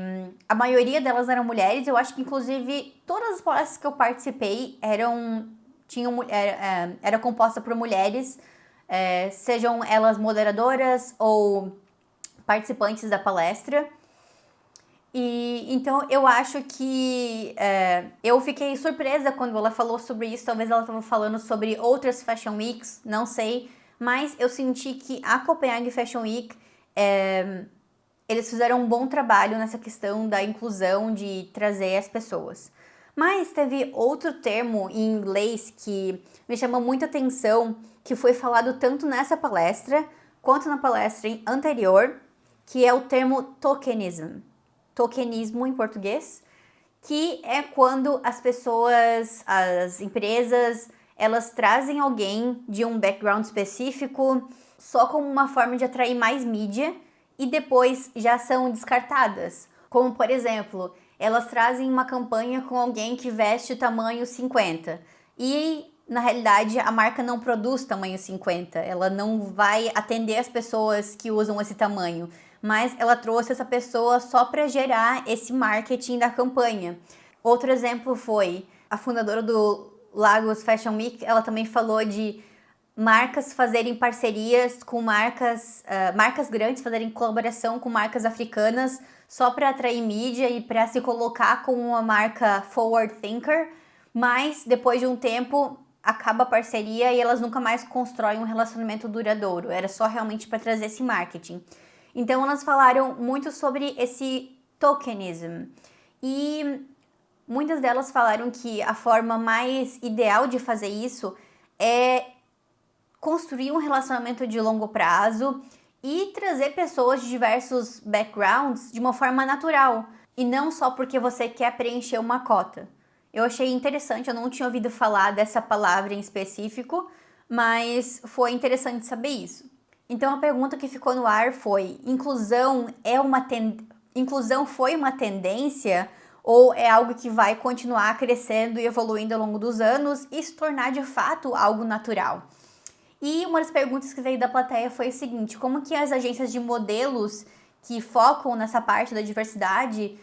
a maioria delas eram mulheres. Eu acho que inclusive todas as palestras que eu participei era composta por mulheres, sejam elas moderadoras ou participantes da palestra. E então eu acho que eu fiquei surpresa quando ela falou sobre isso. Talvez ela estava falando sobre outras Fashion Weeks, não sei. Mas eu senti que a Copenhagen Fashion Week, eles fizeram um bom trabalho nessa questão da inclusão, de trazer as pessoas. Mas teve outro termo em inglês que me chamou muita atenção, que foi falado tanto nessa palestra quanto na palestra anterior, que é o termo tokenism. Tokenismo em português, que é quando as pessoas, as empresas, elas trazem alguém de um background específico só como uma forma de atrair mais mídia e depois já são descartadas. Como, por exemplo, elas trazem uma campanha com alguém que veste tamanho 50 e, na realidade, a marca não produz tamanho 50, ela não vai atender as pessoas que usam esse tamanho, mas ela trouxe essa pessoa só para gerar esse marketing da campanha. Outro exemplo foi a fundadora do Lagos Fashion Week, ela também falou de marcas fazerem parcerias com marcas grandes, fazerem colaboração com marcas africanas só para atrair mídia e para se colocar como uma marca forward thinker, mas depois de um tempo acaba a parceria e elas nunca mais constroem um relacionamento duradouro, era só realmente para trazer esse marketing. Então elas falaram muito sobre esse tokenism e muitas delas falaram que a forma mais ideal de fazer isso é construir um relacionamento de longo prazo e trazer pessoas de diversos backgrounds de uma forma natural e não só porque você quer preencher uma cota. Eu achei interessante, eu não tinha ouvido falar dessa palavra em específico, mas foi interessante saber isso. Então a pergunta que ficou no ar foi: inclusão foi uma tendência ou é algo que vai continuar crescendo e evoluindo ao longo dos anos e se tornar de fato algo natural? E uma das perguntas que veio da plateia foi o seguinte: como que as agências de modelos que focam nessa parte da diversidade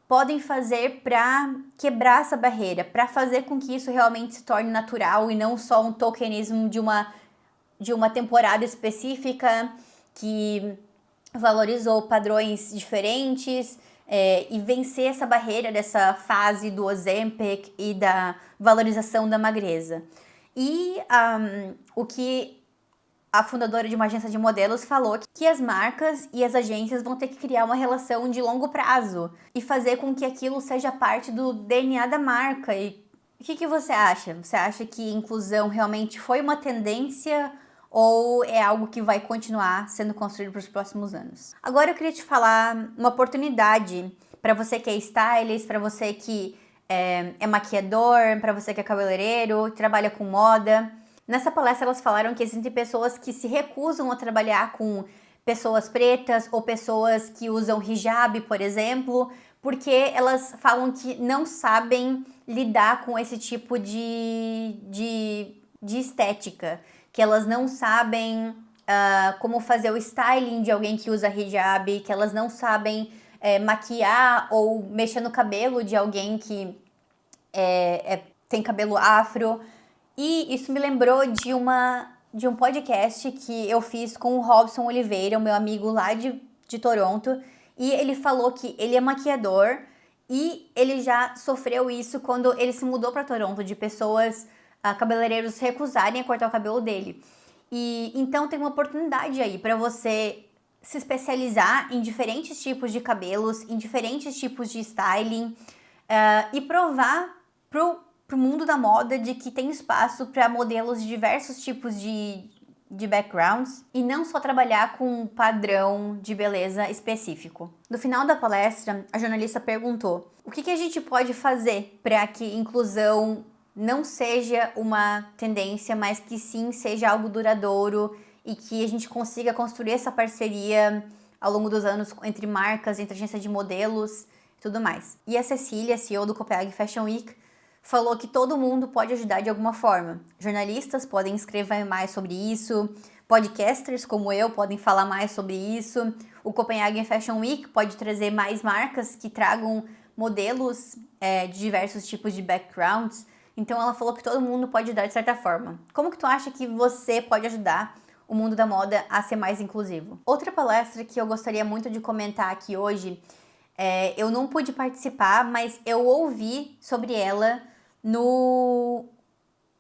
podem fazer para quebrar essa barreira, para fazer com que isso realmente se torne natural e não só um tokenismo de uma temporada específica que valorizou padrões diferentes e vencer essa barreira dessa fase do Ozempic e da valorização da magreza. E o que a fundadora de uma agência de modelos falou que as marcas e as agências vão ter que criar uma relação de longo prazo e fazer com que aquilo seja parte do DNA da marca. E o que você acha? Você acha que inclusão realmente foi uma tendência ou é algo que vai continuar sendo construído para os próximos anos? Agora eu queria te falar uma oportunidade para você que é stylist, para você que é maquiador, para você que é cabeleireiro, trabalha com moda. Nessa palestra elas falaram que existem pessoas que se recusam a trabalhar com pessoas pretas ou pessoas que usam hijab, por exemplo, porque elas falam que não sabem lidar com esse tipo de estética, que elas não sabem como fazer o styling de alguém que usa hijab, que elas não sabem maquiar ou mexer no cabelo de alguém que tem cabelo afro. E isso me lembrou de um podcast que eu fiz com o Robson Oliveira, o meu amigo lá de Toronto, e ele falou que ele é maquiador e ele já sofreu isso quando ele se mudou para Toronto, de pessoas, cabeleireiros recusarem a cortar o cabelo dele. E então tem uma oportunidade aí para você se especializar em diferentes tipos de cabelos, em diferentes tipos de styling, e provar pro mundo da moda de que tem espaço para modelos de diversos tipos de backgrounds e não só trabalhar com um padrão de beleza específico. No final da palestra, a jornalista perguntou: o que a gente pode fazer para que inclusão não seja uma tendência, mas que sim seja algo duradouro e que a gente consiga construir essa parceria ao longo dos anos entre marcas, entre agência de modelos e tudo mais. E a Cecília, CEO do Copenhagen Fashion Week, falou que todo mundo pode ajudar de alguma forma. Jornalistas podem escrever mais sobre isso, podcasters como eu podem falar mais sobre isso, o Copenhagen Fashion Week pode trazer mais marcas que tragam modelos de diversos tipos de backgrounds. Então ela falou que todo mundo pode ajudar de certa forma. Como que tu acha que você pode ajudar o mundo da moda a ser mais inclusivo? Outra palestra que eu gostaria muito de comentar aqui hoje, eu não pude participar, mas eu ouvi sobre ela no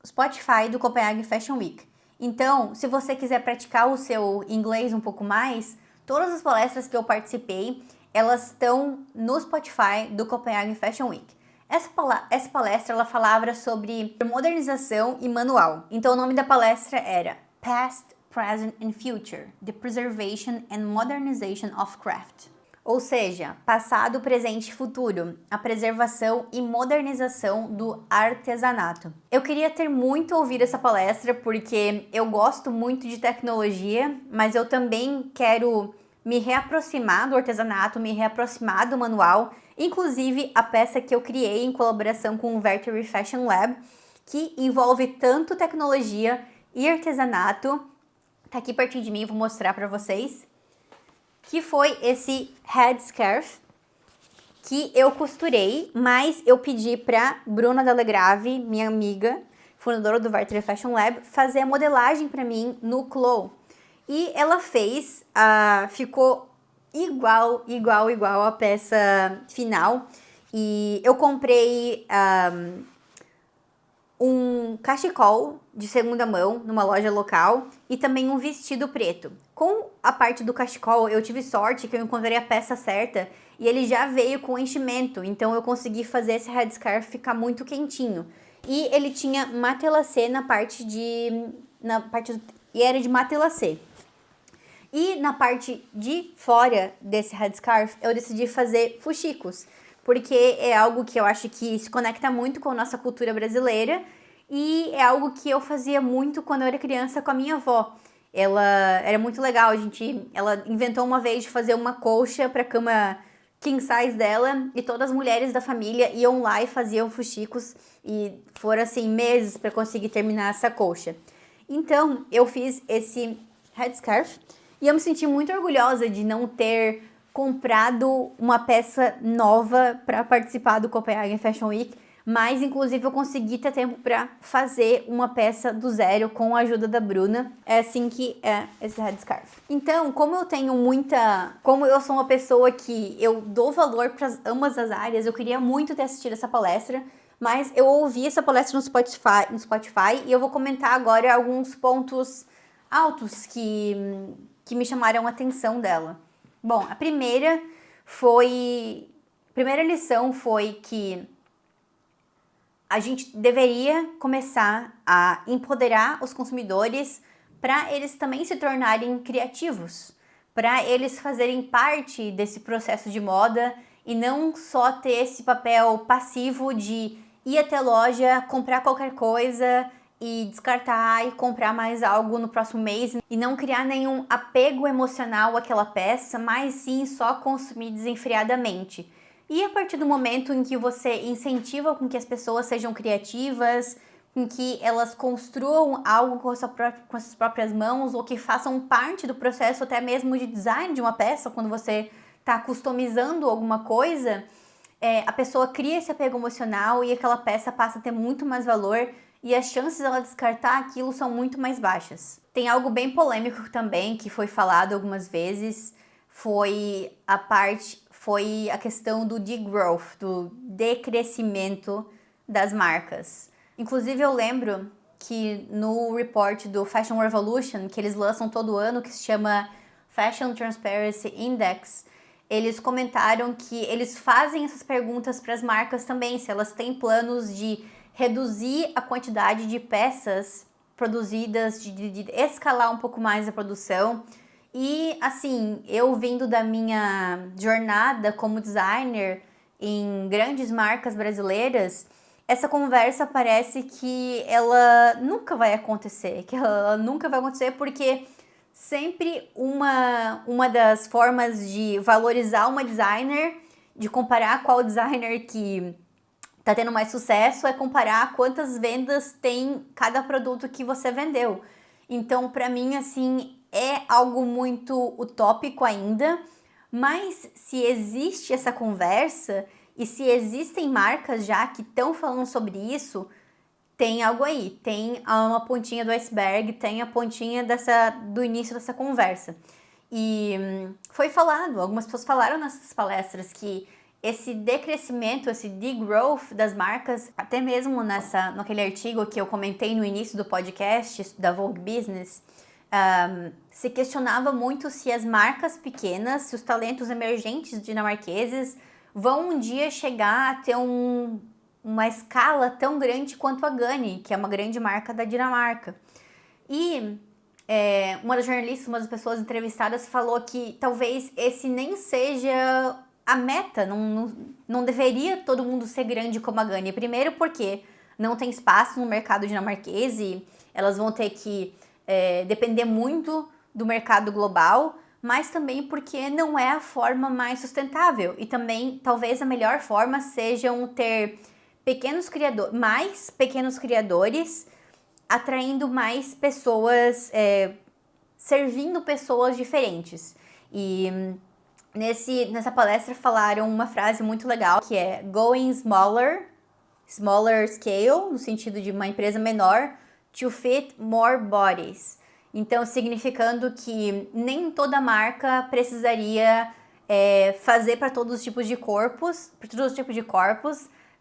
Spotify do Copenhagen Fashion Week. Então, se você quiser praticar o seu inglês um pouco mais, todas as palestras que eu participei, elas estão no Spotify do Copenhagen Fashion Week. Essa palestra ela falava sobre modernização e manual. Então o nome da palestra era Past, Present and Future: The Preservation and Modernization of Craft. Ou seja, passado, presente e futuro, a preservação e modernização do artesanato. Eu queria ter muito ouvido essa palestra porque eu gosto muito de tecnologia, mas eu também quero me reaproximar do artesanato, me reaproximar do manual. Inclusive, a peça que eu criei em colaboração com o Vertery Fashion Lab, que envolve tanto tecnologia e artesanato, tá aqui pertinho de mim, vou mostrar para vocês, que foi esse headscarf que eu costurei, mas eu pedi pra Bruna Delegrave, minha amiga, fundadora do Vertery Fashion Lab, fazer a modelagem para mim no Clo. E ela fez, ficou igual a peça final. E eu comprei um cachecol de segunda mão numa loja local e também um vestido preto. Com a parte do cachecol, eu tive sorte que eu encontrei a peça certa e ele já veio com enchimento, então eu consegui fazer esse headscarf ficar muito quentinho. E ele tinha matelacê e era de matelacê. E na parte de fora desse headscarf, eu decidi fazer fuxicos, porque é algo que eu acho que se conecta muito com a nossa cultura brasileira e é algo que eu fazia muito quando eu era criança com a minha avó. Ela era muito legal, ela inventou uma vez de fazer uma colcha para a cama king size dela e todas as mulheres da família iam lá e faziam fuxicos e foram assim meses para conseguir terminar essa colcha. Então eu fiz esse headscarf e eu me senti muito orgulhosa de não ter comprado uma peça nova para participar do Copenhagen Fashion Week, mas inclusive eu consegui ter tempo para fazer uma peça do zero com a ajuda da Bruna. É assim que é esse headscarf. Então, como eu sou uma pessoa que eu dou valor para ambas as áreas, eu queria muito ter assistido essa palestra, mas eu ouvi essa palestra no Spotify e eu vou comentar agora alguns pontos altos que me chamaram a atenção dela. Bom, a primeira lição foi que a gente deveria começar a empoderar os consumidores para eles também se tornarem criativos, para eles fazerem parte desse processo de moda e não só ter esse papel passivo de ir até a loja, comprar qualquer coisa e descartar e comprar mais algo no próximo mês e não criar nenhum apego emocional àquela peça, mas sim só consumir desenfreadamente. E a partir do momento em que você incentiva com que as pessoas sejam criativas, com que elas construam algo com com as suas próprias mãos ou que façam parte do processo até mesmo de design de uma peça, quando você está customizando alguma coisa, a pessoa cria esse apego emocional e aquela peça passa a ter muito mais valor e as chances dela descartar aquilo são muito mais baixas. Tem algo bem polêmico também que foi falado algumas vezes, foi a questão do degrowth, do decrescimento das marcas. Inclusive eu lembro que no report do Fashion Revolution, que eles lançam todo ano, que se chama Fashion Transparency Index, eles comentaram que eles fazem essas perguntas para as marcas também, se elas têm planos de reduzir a quantidade de peças produzidas, de escalar um pouco mais a produção. E assim, eu vindo da minha jornada como designer em grandes marcas brasileiras, essa conversa parece que ela nunca vai acontecer, porque sempre uma das formas de valorizar uma designer, de comparar qual designer que tá tendo mais sucesso, é comparar quantas vendas tem cada produto que você vendeu. Então, para mim, assim, é algo muito utópico ainda, mas se existe essa conversa e se existem marcas já que estão falando sobre isso, tem algo aí, tem uma pontinha do iceberg, tem a pontinha do início dessa conversa. E foi falado, algumas pessoas falaram nessas palestras que esse decrescimento, esse degrowth das marcas, até mesmo naquele artigo que eu comentei no início do podcast da Vogue Business, se questionava muito se as marcas pequenas, se os talentos emergentes dinamarqueses vão um dia chegar a ter uma escala tão grande quanto a Ganni, que é uma grande marca da Dinamarca. E uma das jornalistas, uma das pessoas entrevistadas falou que talvez esse nem seja a meta, não deveria todo mundo ser grande como a Ganni. Primeiro porque não tem espaço no mercado dinamarquês e elas vão ter que depender muito do mercado global, mas também porque não é a forma mais sustentável. E também, talvez a melhor forma sejam ter mais pequenos criadores, atraindo mais pessoas, servindo pessoas diferentes. E nessa palestra falaram uma frase muito legal, que é going smaller scale, no sentido de uma empresa menor, to fit more bodies. Então, significando que nem toda marca precisaria fazer para todos os tipos de corpos,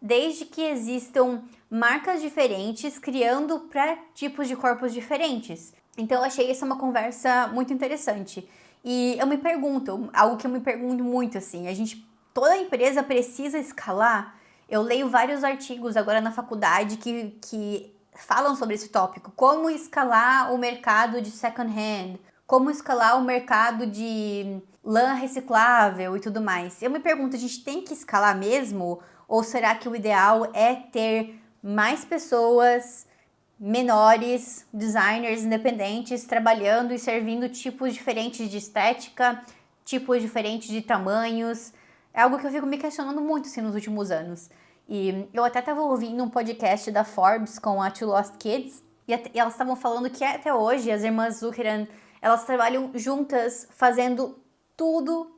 desde que existam marcas diferentes criando para tipos de corpos diferentes. Então, eu achei essa uma conversa muito interessante. E eu me pergunto, algo que eu me pergunto muito, assim, toda empresa precisa escalar? Eu leio vários artigos agora na faculdade que falam sobre esse tópico. Como escalar o mercado de second hand? Como escalar o mercado de lã reciclável e tudo mais? Eu me pergunto, a gente tem que escalar mesmo? Ou será que o ideal é ter mais pessoas menores, designers independentes, trabalhando e servindo tipos diferentes de estética, tipos diferentes de tamanhos? É algo que eu fico me questionando muito assim, nos últimos anos. E eu até estava ouvindo um podcast da Forbes com a Two Lost Kids, e elas estavam falando que até hoje as irmãs Zuckerman, elas trabalham juntas fazendo tudo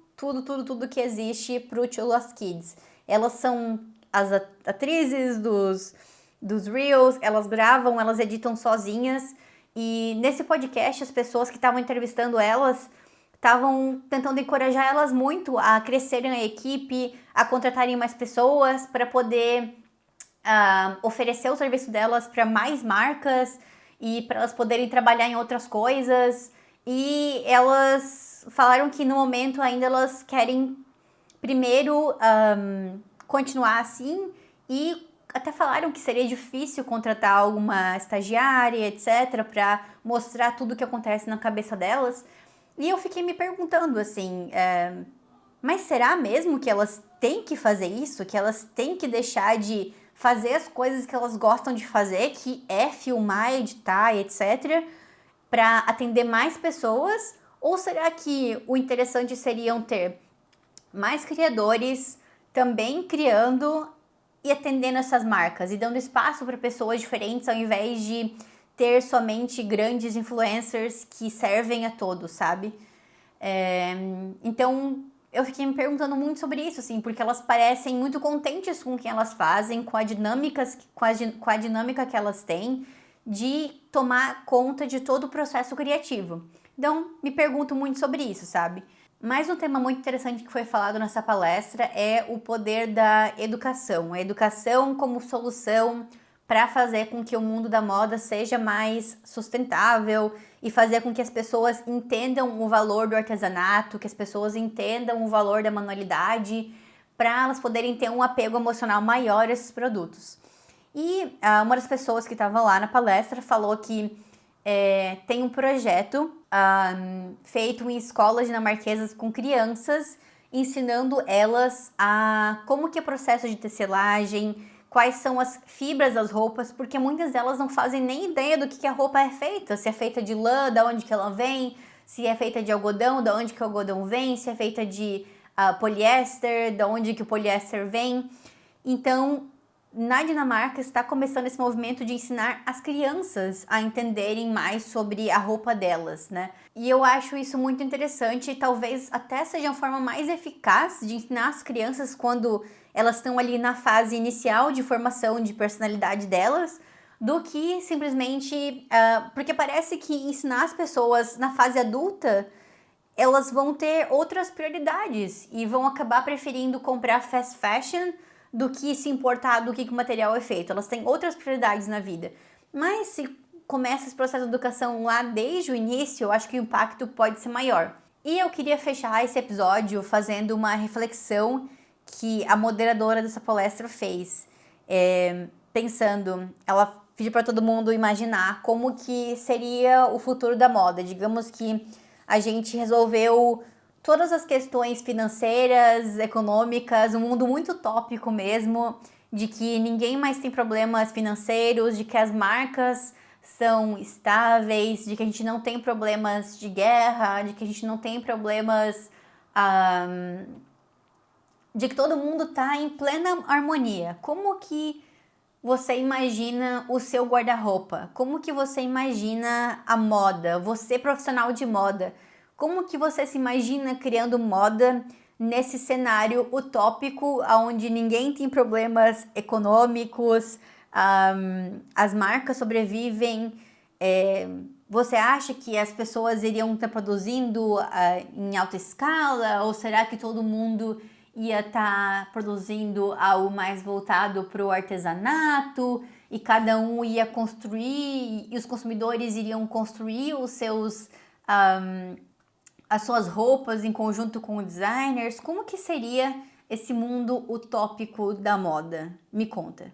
que existe pro Two Lost Kids. Elas são as atrizes dos Reels, elas gravam, elas editam sozinhas. E nesse podcast, as pessoas que estavam entrevistando elas estavam tentando encorajar elas muito a crescerem a equipe, a contratarem mais pessoas para poder oferecer o serviço delas para mais marcas e para elas poderem trabalhar em outras coisas. E elas falaram que no momento ainda elas querem primeiro continuar assim, e até falaram que seria difícil contratar alguma estagiária, etc, para mostrar tudo o que acontece na cabeça delas. E eu fiquei me perguntando assim, mas será mesmo que elas têm que fazer isso? Que elas têm que deixar de fazer as coisas que elas gostam de fazer, que é filmar, editar, etc., para atender mais pessoas? Ou será que o interessante seriam ter mais criadores também criando e atendendo essas marcas e dando espaço para pessoas diferentes ao invés de ter somente grandes influencers que servem a todos, sabe? Então eu fiquei me perguntando muito sobre isso, assim, porque elas parecem muito contentes com o que elas fazem, com a dinâmica que elas têm de tomar conta de todo o processo criativo. Então, me pergunto muito sobre isso, sabe? Mais um tema muito interessante que foi falado nessa palestra é o poder da educação. A educação como solução para fazer com que o mundo da moda seja mais sustentável e fazer com que as pessoas entendam o valor do artesanato, que as pessoas entendam o valor da manualidade, para elas poderem ter um apego emocional maior a esses produtos. E uma das pessoas que estava lá na palestra falou que tem um projeto feito em escolas dinamarquesas com crianças, ensinando elas a como que é o processo de tecelagem, quais são as fibras das roupas, porque muitas delas não fazem nem ideia do que a roupa é feita, se é feita de lã, da onde que ela vem, se é feita de algodão, da onde que o algodão vem, se é feita de poliéster, da onde que o poliéster vem. Então, na Dinamarca está começando esse movimento de ensinar as crianças a entenderem mais sobre a roupa delas, né? E eu acho isso muito interessante e talvez até seja uma forma mais eficaz de ensinar as crianças quando elas estão ali na fase inicial de formação de personalidade delas, do que simplesmente... porque parece que ensinar as pessoas na fase adulta, elas vão ter outras prioridades e vão acabar preferindo comprar fast fashion do que se importar do que o material é feito. Elas têm outras prioridades na vida. Mas se começa esse processo de educação lá desde o início, eu acho que o impacto pode ser maior. E eu queria fechar esse episódio fazendo uma reflexão que a moderadora dessa palestra fez. Pensando, ela pediu para todo mundo imaginar como que seria o futuro da moda. Digamos que a gente resolveu todas as questões financeiras, econômicas, um mundo muito utópico mesmo, de que ninguém mais tem problemas financeiros, de que as marcas são estáveis, de que a gente não tem problemas de guerra, de que a gente não tem problemas... de que todo mundo tá em plena harmonia. Como que você imagina o seu guarda-roupa? Como que você imagina a moda? Você profissional de moda, como que você se imagina criando moda nesse cenário utópico onde ninguém tem problemas econômicos, as marcas sobrevivem? Você acha que as pessoas iriam estar produzindo em alta escala? Ou será que todo mundo ia estar produzindo algo mais voltado para o artesanato e cada um ia construir e os consumidores iriam construir as suas roupas em conjunto com designers? Como que seria esse mundo utópico da moda? Me conta.